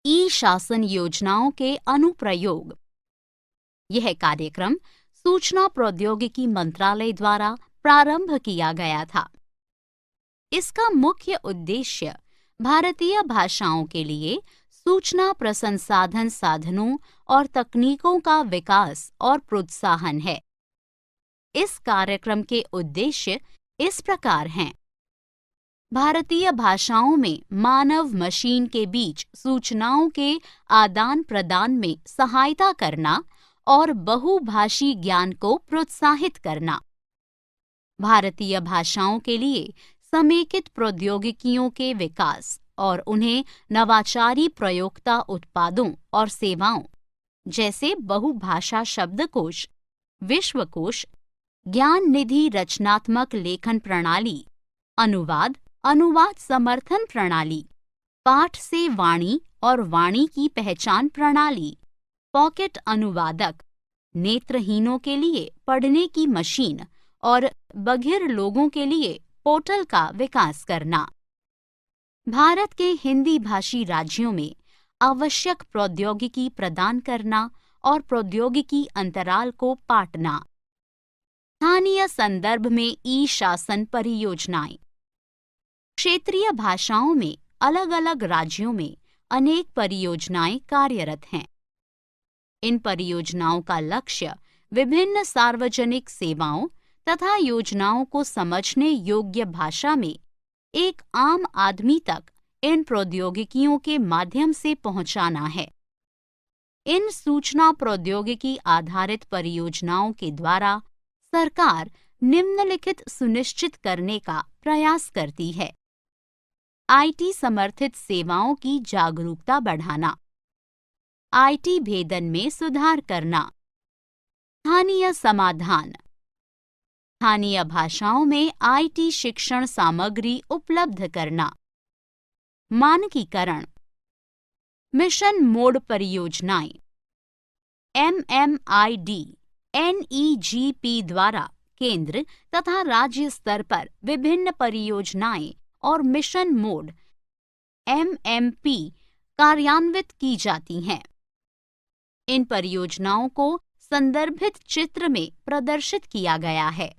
ई शासन योजनाओं के अनुप्रयोग। यह कार्यक्रम सूचना प्रौद्योगिकी मंत्रालय द्वारा प्रारंभ किया गया था। इसका मुख्य उद्देश्य भारतीय भाषाओं के लिए सूचना प्रसंसाधन साधनों और तकनीकों का विकास और प्रोत्साहन है। इस कार्यक्रम के उद्देश्य इस प्रकार हैं: भारतीय भाषाओं में मानव मशीन के बीच सूचनाओं के आदान प्रदान में सहायता करना और बहुभाषी ज्ञान को प्रोत्साहित करना। भारतीय भाषाओं के लिए समेकित प्रौद्योगिकियों के विकास और उन्हें नवाचारी प्रयोक्ता उत्पादों और सेवाओं जैसे बहुभाषा शब्दकोश, विश्वकोश, ज्ञान निधि रचनात्मक लेखन प्रणाली, अनुवाद समर्थन प्रणाली, पाठ से वाणी और वाणी की पहचान प्रणाली, पॉकेट अनुवादक, नेत्रहीनों के लिए पढ़ने की मशीन और बधिर लोगों के लिए पोर्टल का विकास करना। भारत के हिंदी भाषी राज्यों में आवश्यक प्रौद्योगिकी प्रदान करना और प्रौद्योगिकी अंतराल को पाटना। स्थानीय संदर्भ में ई शासन परियोजनाएं। क्षेत्रीय भाषाओं में अलग अलग राज्यों में अनेक परियोजनाएं कार्यरत हैं। इन परियोजनाओं का लक्ष्य विभिन्न सार्वजनिक सेवाओं तथा योजनाओं को समझने योग्य भाषा में एक आम आदमी तक इन प्रौद्योगिकियों के माध्यम से पहुंचाना है। इन सूचना प्रौद्योगिकी आधारित परियोजनाओं के द्वारा सरकार निम्नलिखित सुनिश्चित करने का प्रयास करती है: आईटी समर्थित सेवाओं की जागरूकता बढ़ाना, आईटी भेदन में सुधार करना, स्थानीय समाधान, स्थानीय भाषाओं में आईटी शिक्षण सामग्री उपलब्ध करना, मानकीकरण, मिशन मोड परियोजनाएं। MMID NEGP द्वारा केंद्र तथा राज्य स्तर पर विभिन्न परियोजनाएं और मिशन मोड MMP कार्यान्वित की जाती हैं। इन परियोजनाओं को संदर्भित चित्र में प्रदर्शित किया गया है।